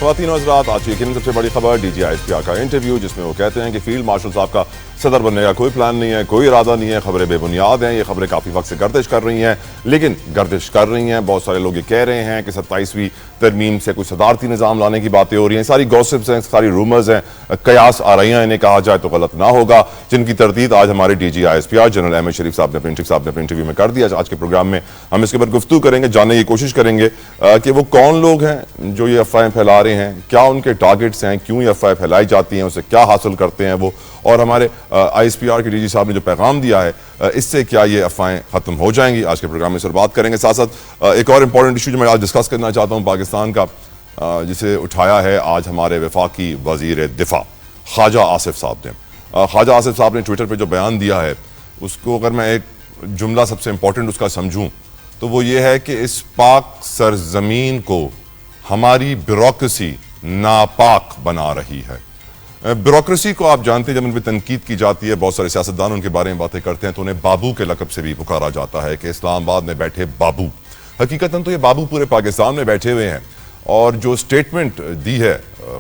ख्वातीन और हज़रात, आज की सबसे बड़ी खबर DGISPR का इंटरव्यू, जिसमें वो कहते हैं कि फील्ड मार्शल साहब का सदर बनने का कोई प्लान नहीं है, कोई इरादा नहीं है। खबरें बेबुनियाद हैं, ये खबरें काफ़ी वक्त से गर्दिश कर रही हैं, लेकिन गर्दिश कर रही हैं। बहुत सारे लोग ये कह रहे हैं कि 27वीं तरमीम से कोई सदारती निज़ाम लाने की बातें हो रही हैं। सारी गॉसिप्स हैं, सारी रूमर्स हैं, कयास आ रही हैं, इन्हें कहा जाए तो गलत ना होगा, जिनकी तरदीद आज हमारे DGISPR जनरल अहमद शरीफ साहब ने अपने इंटरव्यू में कर दिया। आज के प्रोग्राम में हम इसके ऊपर गुफ्तगू करेंगे, जानने की कोशिश करेंगे कि वो कौन लोग हैं जो ये अफवाहें फैला रहे हैं, क्या उनके टारगेट्स हैं, क्यों ये अफवाहें फैलाई जाती हैं, उसे क्या हासिल करते हैं वो, और हमारे ISPR के DG साहब ने जो पैगाम दिया है, इससे क्या ये अफवाहें ख़त्म हो जाएंगी। आज के प्रोग्राम में इस पर बात करेंगे। साथ साथ एक और इम्पॉर्टेंट इशू जो मैं आज डिस्कस करना चाहता हूँ पाकिस्तान का, जिसे उठाया है आज हमारे वफाकी वज़ीर दिफा ख्वाजा आसिफ साहब ने। ख्वाजा आसिफ साहब ने ट्विटर पर जो बयान दिया है, उसको अगर मैं एक जुमला सबसे इम्पॉर्टेंट उसका समझूँ तो वो ये है कि इस पाक सरजमीन को हमारी ब्यूरोक्रेसी नापाक बना रही है। ब्यूरोक्रेसी को आप जानते हैं, जब उन पर तनकीद की जाती है, बहुत सारे सियासतदान उनके बारे में बातें करते हैं, तो उन्हें बाबू के लक़ब से भी पुकारा जाता है कि इस्लामाबाद में बैठे बाबू। हकीकतन तो ये बाबू पूरे पाकिस्तान में बैठे हुए हैं। और जो स्टेटमेंट दी है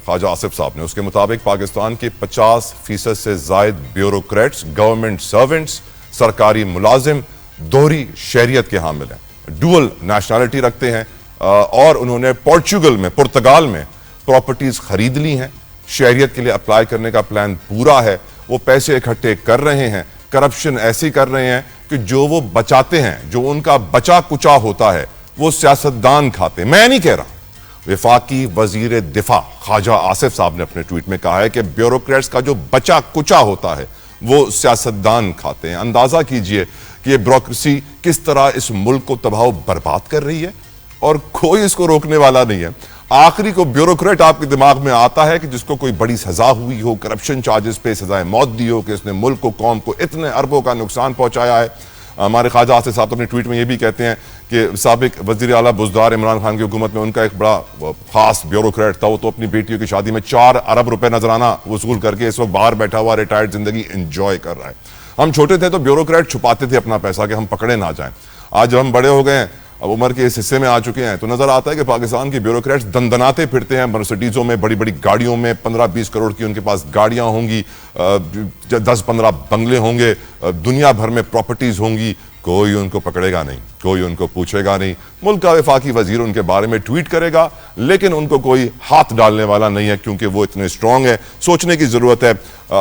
ख्वाजा आसिफ साहब ने, उसके मुताबिक पाकिस्तान के 50% से ज़ायद ब्यूरोक्रेट्स, गवर्नमेंट सर्वेंट्स, सरकारी मुलाजिम दोहरी शहरियत के हामिल हैं, डुअल नेशनलिटी रखते हैं, और उन्होंने पुर्तगाल में प्रॉपर्टीज़ खरीद ली हैं। शहरियत के लिए अप्लाई करने का प्लान पूरा है। वो पैसे इकट्ठे कर रहे हैं, करप्शन ऐसी कर रहे हैं कि जो वो बचाते हैं, जो उनका बचा कुचा होता है, वो सियासतदान खाते। मैं नहीं कह रहा, वफाकी वजीर दिफा ख्वाजा आसिफ साहब ने अपने ट्वीट में कहा है कि ब्यूरोक्रेट्स का जो बचा कुचा होता है वो सियासतदान खाते हैं। अंदाजा कीजिए कि ये ब्यूरोक्रेसी किस तरह इस मुल्क को तबाह बर्बाद कर रही है, और कोई इसको रोकने वाला नहीं है। आखिरी को ब्यूरोक्रेट आपके दिमाग में आता है कि जिसको कोई बड़ी सजा हुई हो, करप्शन चार्जेस पे सजाए मौत दी हो, कि इसने मुल्क को, कौम को इतने अरबों का नुकसान पहुंचाया है। हमारे ख्वाजा आसिफ साहब अपने ट्वीट में ये भी कहते हैं कि साबिक वज़ीर आला बुज़दार इमरान खान की हुकूमत में उनका एक बड़ा खास ब्यूरोक्रेट था, वो तो अपनी बेटियों की शादी में 4 अरब रुपए नजराना वसूल करके इस वक्त बाहर बैठा हुआ रिटायर्ड जिंदगी एंजॉय कर रहा है। हम छोटे थे तो ब्यूरोक्रेट छुपाते थे अपना पैसा कि हम पकड़े ना जाएं। आज जब हम बड़े हो गए हैं, अब उम्र के इस हिस्से में आ चुके हैं, तो नजर आता है कि पाकिस्तान के ब्यूरोक्रेट्स दंदनाते फिरते हैं मर्सिडीजों में, बड़ी बड़ी गाड़ियों में, 15-20 करोड़ की उनके पास गाड़ियां होंगी, 10-15 बंगले होंगे, दुनिया भर में प्रॉपर्टीज होंगी। कोई उनको पकड़ेगा नहीं, कोई उनको पूछेगा नहीं। मुल्क का वफाकी वजीर उनके बारे में ट्वीट करेगा, लेकिन उनको कोई हाथ डालने वाला नहीं है, क्योंकि वो इतने स्ट्रांग है। सोचने की जरूरत है।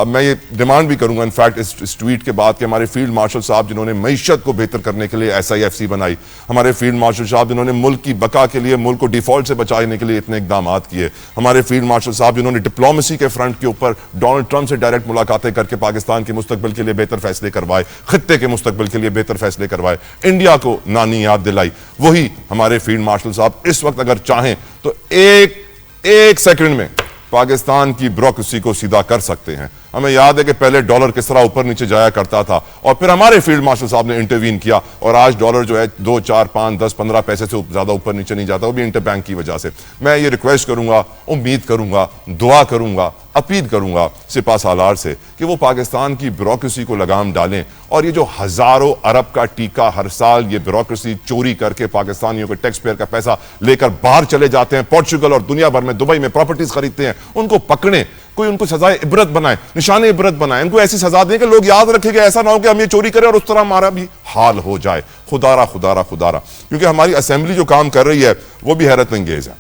मैं ये डिमांड भी करूंगा इनफैक्ट इस ट्वीट के बाद कि हमारे फील्ड मार्शल साहब जिन्होंने मईशत को बेहतर करने के लिए SIFC बनाई, हमारे फील्ड मार्शल साहब जिन्होंने मुल्क की बका के लिए, मुल्क को डिफॉल्ट से बचाने के लिए इतने इकदाम किए, हमारे फील्ड मार्शल साहब जिन्होंने डिप्लोमेसी के फ्रंट के ऊपर डोनाल्ड ट्रंप से डायरेक्ट मुलाकातें करके पाकिस्तान के मुस्तकबिल के लिए बेहतर फैसले करवाए, खित्ते के मुस्तकबिल के लिए बेहतर फैसले करवाए, इंडिया को नानी याद दिलाई, वही हमारे फील्ड मार्शल साहब इस वक्त अगर चाहें तो एक सेकंड में पाकिस्तान की ब्यूरोक्रेसी को सीधा कर सकते हैं। हमें याद है कि पहले डॉलर किस तरह ऊपर नीचे जाया करता था, और फिर हमारे फील्ड मार्शल साहब ने इंटरवीन किया, और आज डॉलर जो है 2, 4, 5, 10, 15 पैसे से ज्यादा ऊपर नीचे नहीं जाता, वो भी इंटरबैंक की वजह से। मैं ये रिक्वेस्ट करूंगा, उम्मीद करूंगा, दुआ करूंगा, अपील करूंगा सिपा सालार से कि वो पाकिस्तान की ब्यूरोक्रेसी को लगाम डालें, और ये जो हजारों अरब का टीका हर साल ये ब्यूरोक्रेसी चोरी करके पाकिस्तानियों के टैक्स पेयर का पैसा लेकर बाहर चले जाते हैं, पोर्चुगल और दुनिया भर में, दुबई में प्रॉपर्टीज खरीदते हैं, उनको पकड़ें, कोई उनको सजाए इबरत बनाए, निशाने इबरत बनाए, इनको ऐसी सजा दें कि लोग याद रखेंगे, ऐसा ना हो कि हम ये चोरी करें और उस तरह हमारा भी हाल हो जाए। खुदारा खुदारा खुदारा, क्योंकि हमारी असेंबली जो काम कर रही है वो भी हैरत अंगेज है,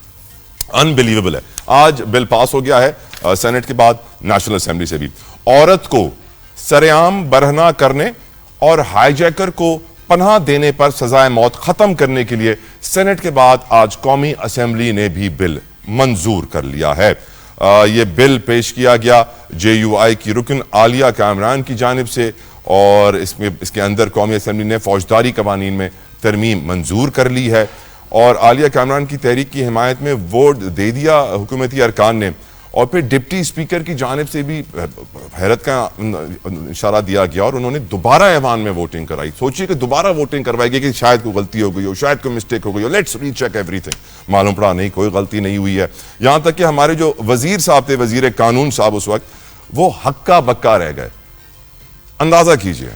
अनबिलीवेबल है। आज बिल पास हो गया है सेनेट के बाद, नेशनल असेंबली से भी। औरत को सरेआम बरहना करने और हाईजैकर को पनाह देने पर सजाए मौत खत्म करने के लिए सेनेट के बाद आज कौमी असेंबली ने भी बिल मंजूर कर लिया है। ये बिल पेश किया गया JUI की रुकन आलिया कामरान की जानिब से, और इसके अंदर कौमी असेंबली ने फौजदारी कवानीन में तरमीम मंजूर कर ली है, और आलिया कामरान की तहरीक की हिमायत में वोट दे दिया हुकूमती अरकान ने, और फिर डिप्टी स्पीकर की जानिब से भी हैरत का इशारा दिया गया, और उन्होंने दोबारा ऐवान में वोटिंग कराई। सोचिए कि दोबारा वोटिंग करवाई गई कि शायद कोई गलती हो गई हो, शायद कोई मिस्टेक हो गई हो, लेट्स रीचेक एवरीथिंग। मालूम पड़ा नहीं, कोई गलती नहीं हुई है। यहां तक कि हमारे जो वजीर साहब थे, वजीर कानून साहब, उस वक्त वो हक्का बक्का रह गए। अंदाजा कीजिए,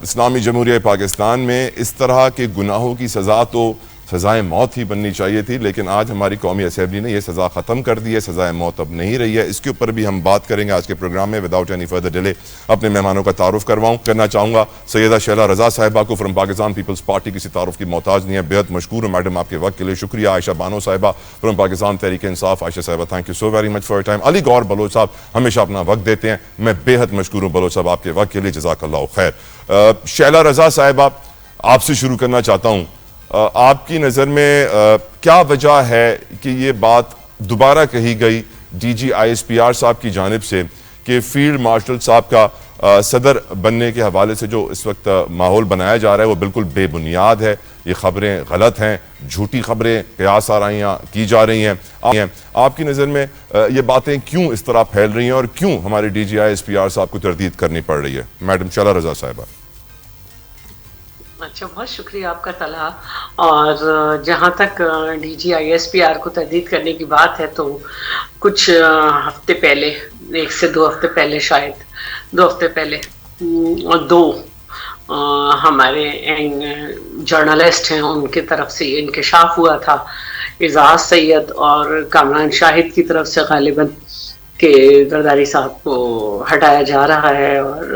इस्लामी जमहूरिया पाकिस्तान में इस तरह के गुनाहों की सजा तो سزائے موت ہی بننی چاہیے تھی، لیکن آج ہماری قومی اسمبلی نے یہ سزا ختم کر دی ہے، سزائے موت اب نہیں رہی ہے۔ اس کے اوپر بھی ہم بات کریں گے آج کے پروگرام میں۔ وداؤٹ اینی فردر ڈیلے اپنے مہمانوں کا تعارف کرنا چاہوں گا۔ سیدہ شیلا رضا صاحبہ کو فرام پاکستان پیپلز پارٹی، کسی تعارف کی محتاج نہیں ہے، بہت مشکور ہوں میڈم آپ کے وقت کے لیے، شکریہ۔ عائشہ بانو صاحبہ فرام پاکستان تحریک انصاف، عائشہ صاحبہ thank you so very much for your time. Ali Gohar Baloch صاحب ہمیشہ اپنا وقت دیتے ہیں، میں بہت مشکور ہوں بلوچ صاحب آپ کے وقت کے لیے، جزاک اللہ خیر۔ شیلا رضا صاحبہ آپ سے شروع کرنا چاہتا ہوں، آپ کی نظر میں کیا وجہ ہے کہ یہ بات دوبارہ کہی گئی D G I S P R صاحب کی جانب سے کہ فیلڈ مارشل صاحب کا صدر بننے کے حوالے سے جو اس وقت ماحول بنایا جا رہا ہے وہ بالکل بے بنیاد ہے، یہ خبریں غلط ہیں، جھوٹی خبریں قیاس آرائیاں کی جا رہی ہیں؟ آپ کی نظر میں یہ باتیں کیوں اس طرح پھیل رہی ہیں اور کیوں ہمارے D G I S P R صاحب کو تردید کرنی پڑ رہی ہے؟ میڈم شیلا رضا صاحبہ۔ اچھا، بہت شکریہ آپ کا طلحہ۔ اور جہاں تک D G I S P R کو تردید کرنے کی بات ہے تو کچھ ہفتے پہلے، 1 سے 2 ہفتے پہلے، شاید 2 ہفتے پہلے، دو ہمارے جرنلسٹ ہیں ان کی طرف سے یہ انکشاف ہوا تھا، اعزاز سید اور کامران شاہد کی طرف سے غالباً، کہ زرداری صاحب کو ہٹایا جا رہا ہے، اور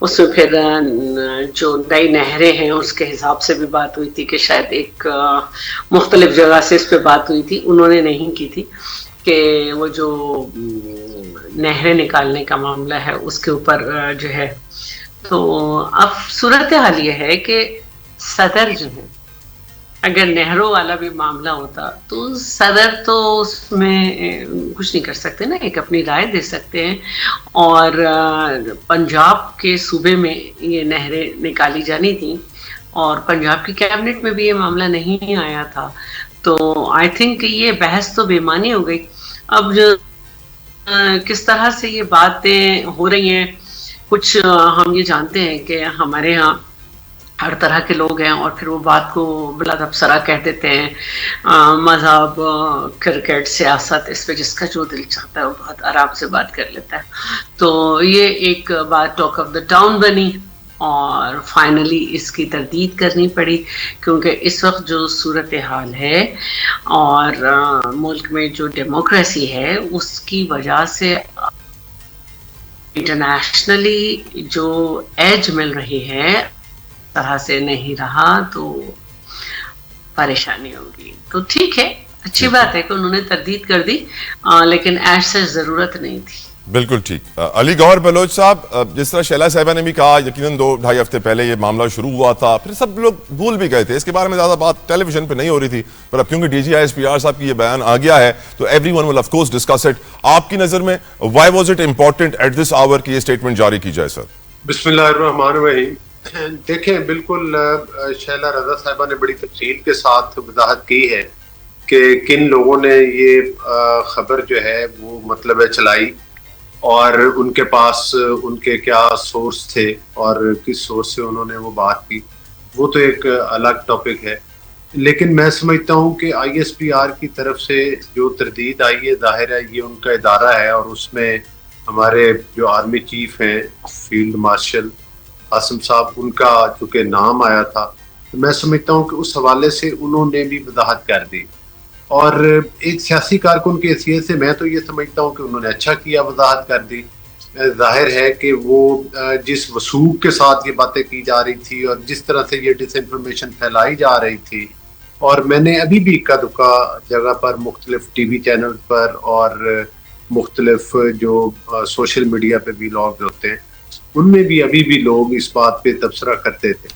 اس میں پھر جو نئی نہریں ہیں اس کے حساب سے بھی بات ہوئی تھی کہ شاید ایک مختلف جگہ سے اس پہ بات ہوئی تھی، انہوں نے نہیں کی تھی، کہ وہ جو نہریں نکالنے کا معاملہ ہے اس کے اوپر جو ہے۔ تو اب صورتحال یہ ہے کہ صدر جو ہے، اگر نہروں والا بھی معاملہ ہوتا تو صدر تو اس میں کچھ نہیں کر سکتے نا، ایک اپنی رائے دے سکتے ہیں، اور پنجاب کے صوبے میں یہ نہریں نکالی جانی تھیں اور پنجاب کی کیبنٹ میں بھی یہ معاملہ نہیں آیا تھا، تو آئی تھنک یہ بحث تو بے معنی ہو گئی۔ اب جو کس طرح سے یہ باتیں ہو رہی ہیں، کچھ ہم یہ جانتے ہیں کہ ہمارے ہاں ہر طرح کے لوگ ہیں اور پھر وہ بات کو بلا تبصرہ کہہ دیتے ہیں، مذہب، کرکٹ، سیاست، اس پہ جس کا جو دل چاہتا ہے وہ بہت آرام سے بات کر لیتا ہے۔ تو یہ ایک بات ٹاک آف دا ٹاؤن بنی اور فائنلی اس کی تردید کرنی پڑی، کیونکہ اس وقت جو صورتحال ہے اور ملک میں جو ڈیموکریسی ہے اس کی وجہ سے انٹرنیشنلی جو ایج مل رہی ہے طرح سے نہیں رہا تو پریشانی ہوگی۔ تو ٹھیک ہے، اچھی بات ہے کہ انہوں نے تردید کر دی، لیکن ایسے ضرورت نہیں تھی۔ بالکل ٹھیک۔ علی گور بلوچ صاحب، جس طرح شیلا صاحبہ نے بھی کہا، یقیناً 2-2.5 ہفتے پہلے یہ معاملہ شروع ہوا تھا، پھر سب لوگ بھول بھی گئے تھے، اس کے بارے میں زیادہ بات ٹیلی ویژن پہ نہیں ہو رہی تھی، پر اب کیونکہ D G I S P R صاحب کی یہ بیان آ گیا ہے تو everyone will of course discuss it. آپ کی نظر میں why was it important at this hour کہ یہ اسٹیٹمنٹ جاری کی جائے؟ سر بسم اللہ الرحمن الرحیم۔ دیکھیں، بالکل شیلا رضا صاحبہ نے بڑی تفصیل کے ساتھ وضاحت کی ہے کہ کن لوگوں نے یہ خبر جو ہے وہ مطلب چلائی اور ان کے پاس ان کے کیا سورس تھے اور کس سورس سے انہوں نے وہ بات کی، وہ تو ایک الگ ٹاپک ہے۔ لیکن میں سمجھتا ہوں کہ آئی ایس پی آر کی طرف سے جو تردید آئی ہے، ظاہر ہے یہ ان کا ادارہ ہے اور اس میں ہمارے جو آرمی چیف ہیں فیلڈ مارشل عاصم صاحب، ان کا چونکہ نام آیا تھا، تو میں سمجھتا ہوں کہ اس حوالے سے انہوں نے بھی وضاحت کر دی، اور ایک سیاسی کارکن کی حیثیت سے میں تو یہ سمجھتا ہوں کہ انہوں نے اچھا کیا، وضاحت کر دی۔ ظاہر ہے کہ وہ جس وثوق کے ساتھ یہ باتیں کی جا رہی تھی اور جس طرح سے یہ ڈس انفارمیشن پھیلائی جا رہی تھی، اور میں نے ابھی بھی اکا دکا جگہ پر مختلف ٹی وی چینل پر اور مختلف جو سوشل میڈیا پہ بھی لوگ ہوتے ہیں ان میں بھی ابھی بھی لوگ اس بات پہ تبصرہ کرتے تھے